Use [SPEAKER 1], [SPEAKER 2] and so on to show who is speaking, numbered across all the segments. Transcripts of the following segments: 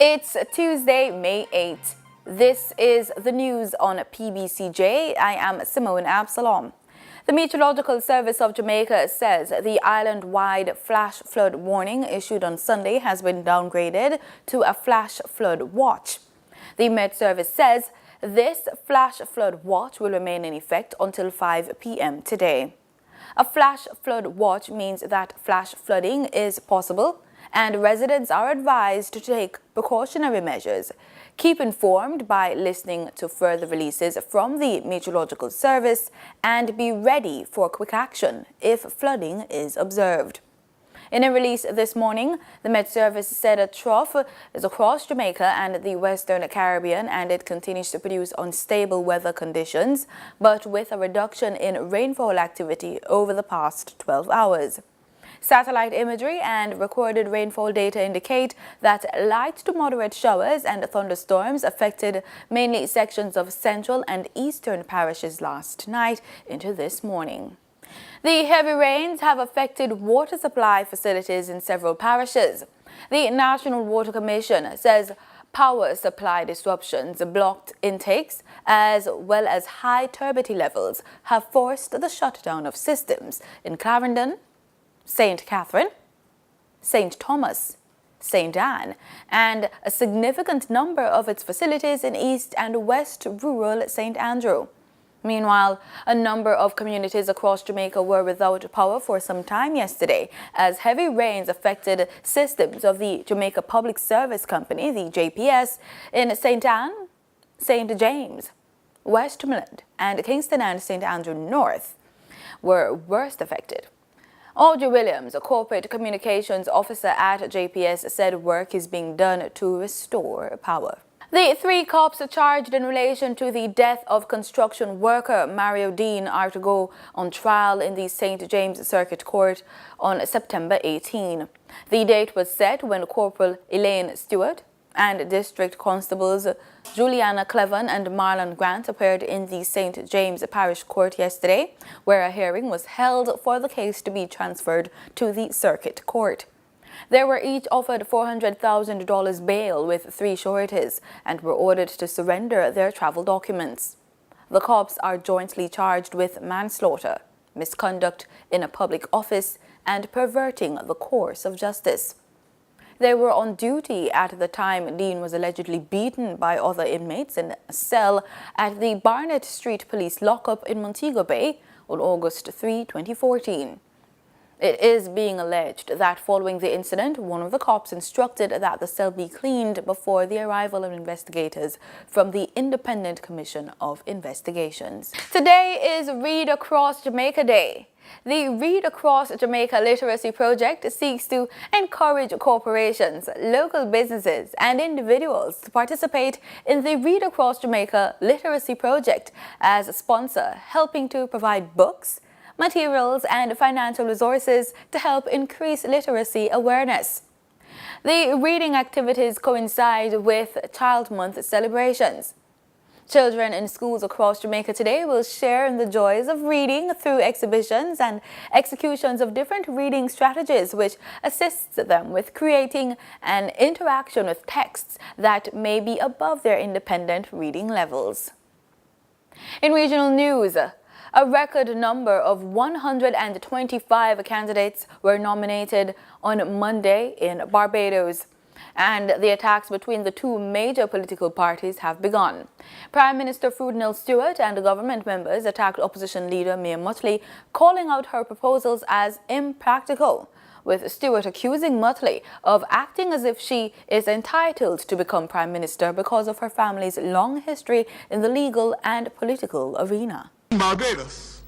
[SPEAKER 1] It's Tuesday, May 8th. This is the news on PBCJ. I am Simone Absalom. The Meteorological Service of Jamaica says the island-wide flash flood warning issued on Sunday has been downgraded to a flash flood watch. The Met Service says this flash flood watch will remain in effect until 5 p.m. today. A flash flood watch means that flash flooding is possible, and residents are advised to take precautionary measures. Keep informed by listening to further releases from the Meteorological Service and be ready for quick action if flooding is observed. In a release this morning, the Met Service said a trough is across Jamaica and the Western Caribbean, and it continues to produce unstable weather conditions, but with a reduction in rainfall activity over the past 12 hours. Satellite imagery and recorded rainfall data indicate that light to moderate showers and thunderstorms affected mainly sections of central and eastern parishes last night into this morning. The heavy rains have affected water supply facilities in several parishes. The National Water Commission says power supply disruptions, blocked intakes, as well as high turbidity levels have forced the shutdown of systems in Clarendon, St. Catherine, St. Thomas, St. Anne, and a significant number of its facilities in East and West rural St. Andrew. Meanwhile, a number of communities across Jamaica were without power for some time yesterday, as heavy rains affected systems of the Jamaica Public Service Company, the JPS, in St. Anne, St. James, Westmoreland, and Kingston and St. Andrew North were worst affected. Audrey Williams, a corporate communications officer at JPS, said work is being done to restore power. The three cops charged in relation to the death of construction worker Mario Dean are to go on trial in the St. James Circuit Court on September 18. The date was set when Corporal Elaine Stewart and District Constables Juliana Cleven and Marlon Grant appeared in the St. James Parish Court yesterday, where a hearing was held for the case to be transferred to the Circuit Court. They were each offered $400,000 bail with 3 sureties and were ordered to surrender their travel documents. The cops are jointly charged with manslaughter, misconduct in a public office, and perverting the course of justice. They were on duty at the time Dean was allegedly beaten by other inmates in a cell at the Barnett Street Police lockup in Montego Bay on August 3, 2014. It is being alleged that following the incident, one of the cops instructed that the cell be cleaned before the arrival of investigators from the Independent Commission of Investigations. Today is Read Across Jamaica Day. The Read Across Jamaica Literacy Project seeks to encourage corporations, local businesses, and individuals to participate in the Read Across Jamaica Literacy Project as a sponsor, helping to provide books, materials, and financial resources to help increase literacy awareness. The reading activities coincide with Child Month celebrations. Children in schools across Jamaica today will share in the joys of reading through exhibitions and executions of different reading strategies, which assists them with creating an interaction with texts that may be above their independent reading levels. In regional news, a record number of 125 candidates were nominated on Monday in Barbados, and the attacks between the two major political parties have begun. Prime Minister Frudenell Stewart and government members attacked opposition leader Mia Mottley, calling out her proposals as impractical, with Stewart accusing Mottley of acting as if she is entitled to become Prime Minister because of her family's long history in the legal and political arena.
[SPEAKER 2] Barbados,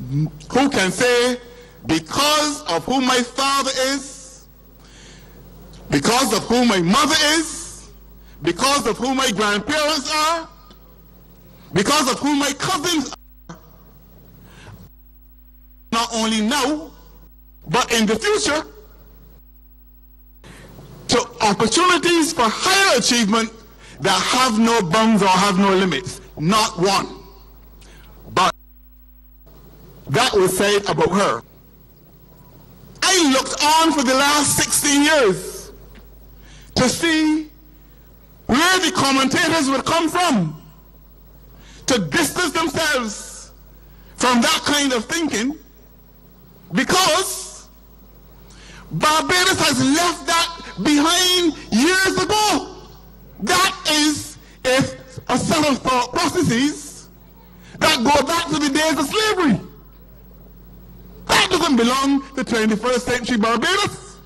[SPEAKER 2] who can say, because of who my father is, because of who my mother is, because of who my grandparents are, because of who my cousins are, not only now, but in the future, to opportunities for higher achievement that have no bounds or have no limits. Not one. But that was said about her. I looked on for the last 16 years to see where the commentators would come from to distance themselves from that kind of thinking, because Barbados has left that behind years ago. That is a set of thought processes that go back to the days of slavery. That doesn't belong to 21st century Barbados.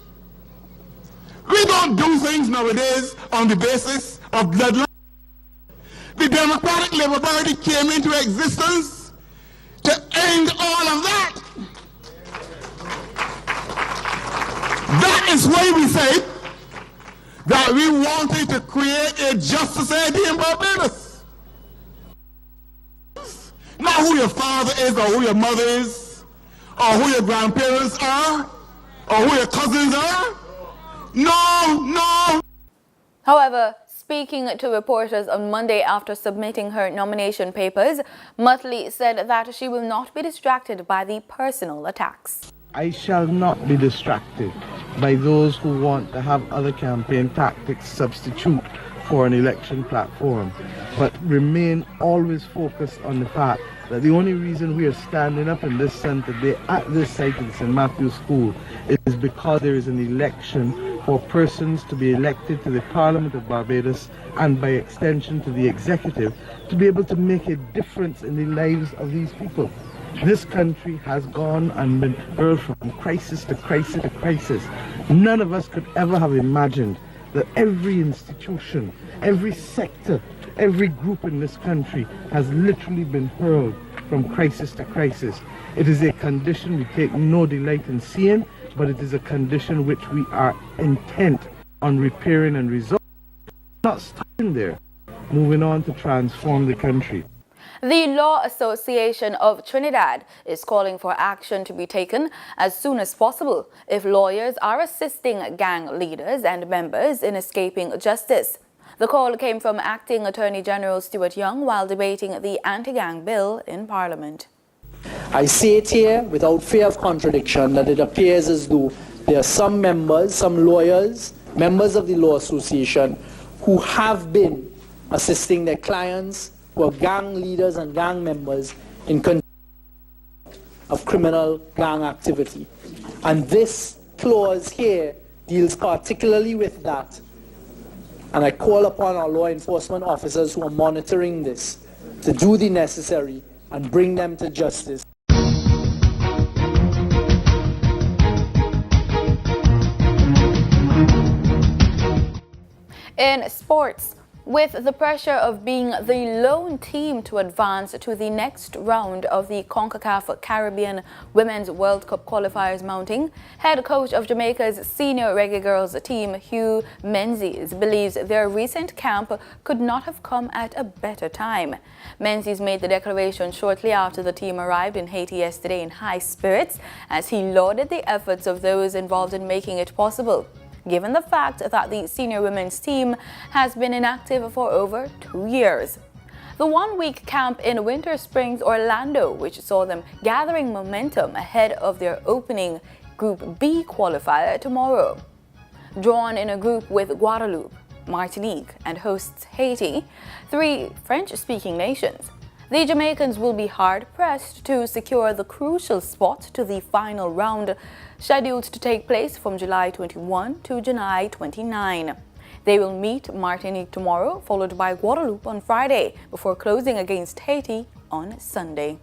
[SPEAKER 2] We don't do things nowadays on the basis of bloodline. The Democratic Labour Party came into existence to end all of that. That is why we say that we wanted to create a just society in Barbados. Not who your father is, or who your mother is, or who your grandparents are, or who your cousins are. No.
[SPEAKER 1] However, speaking to reporters on Monday after submitting her nomination papers, Muttley said that she will not be distracted by the personal attacks.
[SPEAKER 3] I shall not be distracted by those who want to have other campaign tactics substitute for an election platform, but remain always focused on the fact that the only reason we are standing up in this centre today at this site in St. Matthew's School is because there is an election for persons to be elected to the Parliament of Barbados and by extension to the executive to be able to make a difference in the lives of these people. This country has gone and been hurled from crisis to crisis to crisis. None of us could ever have imagined that every institution, every sector, every group in this country has literally been hurled from crisis to crisis. It is a condition we take no delight in seeing, but it is a condition which we are intent on repairing and resolving. Not stopping there, moving on to transform the country.
[SPEAKER 1] The Law Association of Trinidad is calling for action to be taken as soon as possible if lawyers are assisting gang leaders and members in escaping justice. The call came from Acting Attorney General Stuart Young while debating the anti-gang bill in Parliament.
[SPEAKER 4] I say it here without fear of contradiction that it appears as though there are some members, some lawyers, members of the Law Association who have been assisting their clients who are gang leaders and gang members in conduct of criminal gang activity. And this clause here deals particularly with that. And I call upon our law enforcement officers who are monitoring this to do the necessary and bring them to justice.
[SPEAKER 1] In sports, with the pressure of being the lone team to advance to the next round of the CONCACAF Caribbean Women's World Cup qualifiers mounting, head coach of Jamaica's senior reggae girls team, Hugh Menzies, believes their recent camp could not have come at a better time. Menzies made the declaration shortly after the team arrived in Haiti yesterday in high spirits as he lauded the efforts of those involved in making it possible, given the fact that the senior women's team has been inactive for over 2 years. The one-week camp in Winter Springs, Orlando, which saw them gathering momentum ahead of their opening Group B qualifier tomorrow. Drawn in a group with Guadeloupe, Martinique, and hosts Haiti, 3 French-speaking nations, the Jamaicans will be hard-pressed to secure the crucial spot to the final round, scheduled to take place from July 21 to July 29. They will meet Martinique tomorrow, followed by Guadeloupe on Friday, before closing against Haiti on Sunday.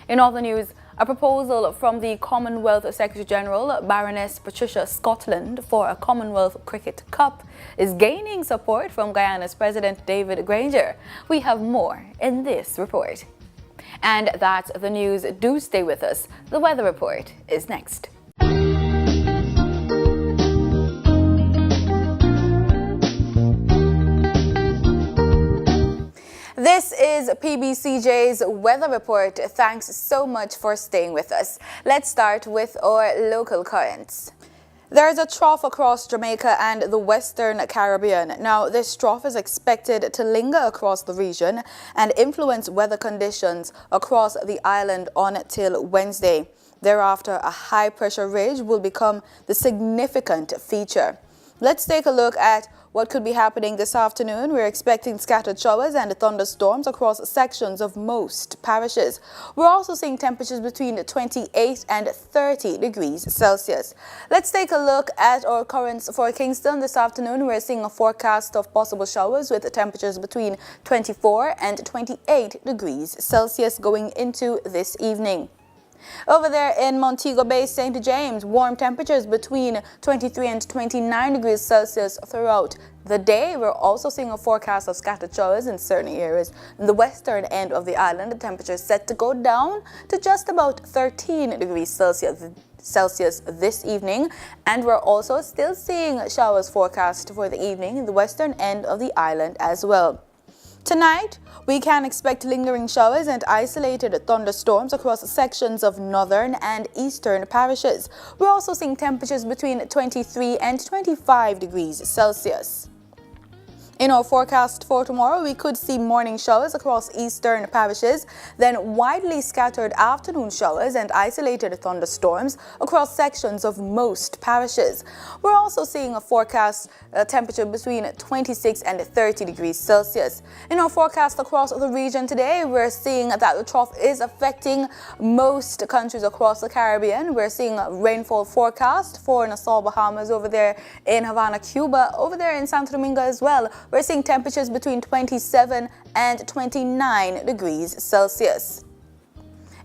[SPEAKER 1] In other news, a proposal from the Commonwealth Secretary-General, Baroness Patricia Scotland, for a Commonwealth Cricket Cup is gaining support from Guyana's President David Granger. We have more in this report. And that's the news. Do stay with us. The weather report is next. This is PBCJ's weather report. Thanks so much for staying with us. Let's start with our local currents. There is a trough across Jamaica and the Western Caribbean. Now, this trough is expected to linger across the region and influence weather conditions across the island until Wednesday. Thereafter, a high-pressure ridge will become the significant feature. Let's take a look at what could be happening this afternoon. We're expecting scattered showers and thunderstorms across sections of most parishes. We're also seeing temperatures between 28 and 30 degrees Celsius. Let's take a look at our currents for Kingston this afternoon. We're seeing a forecast of possible showers with temperatures between 24 and 28 degrees Celsius going into this evening. Over there in Montego Bay, St. James, warm temperatures between 23 and 29 degrees Celsius throughout the day. We're also seeing a forecast of scattered showers in certain areas in the western end of the island. The temperature is set to go down to just about 13 degrees Celsius this evening, and we're also still seeing showers forecast for the evening in the western end of the island as well. Tonight, we can expect lingering showers and isolated thunderstorms across sections of northern and eastern parishes. We're also seeing temperatures between 23 and 25 degrees Celsius. In our forecast for tomorrow, we could see morning showers across eastern parishes, then widely scattered afternoon showers and isolated thunderstorms across sections of most parishes. We're also seeing a forecast temperature between 26 and 30 degrees Celsius. In our forecast across the region today, we're seeing that the trough is affecting most countries across the Caribbean. We're seeing a rainfall forecast for Nassau, Bahamas, over there in Havana, Cuba, over there in Santo Domingo as well. We're seeing temperatures between 27 and 29 degrees Celsius.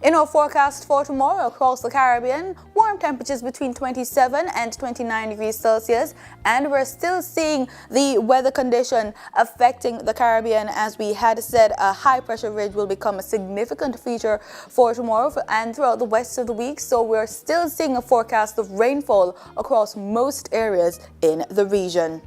[SPEAKER 1] In our forecast for tomorrow across the Caribbean, warm temperatures between 27 and 29 degrees Celsius, and we're still seeing the weather condition affecting the Caribbean. As we had said, a high pressure ridge will become a significant feature for tomorrow and throughout the rest of the week, so we're still seeing a forecast of rainfall across most areas in the region.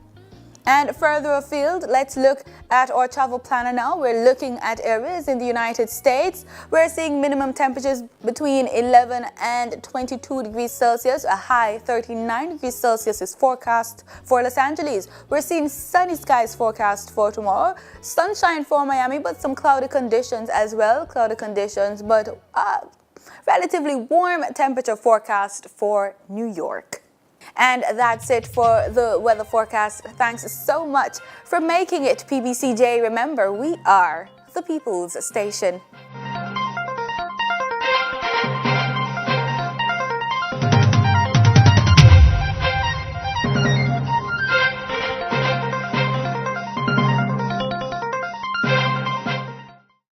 [SPEAKER 1] And further afield, let's look at our travel planner now. We're looking at areas in the United States. We're seeing minimum temperatures between 11 and 22 degrees Celsius. A high 39 degrees Celsius is forecast for Los Angeles. We're seeing sunny skies forecast for tomorrow. Sunshine for Miami, but some cloudy conditions as well. Cloudy conditions, but relatively warm temperature forecast for New York. And that's it for the weather forecast. Thanks so much for making it PBCJ. Remember, we are the People's Station.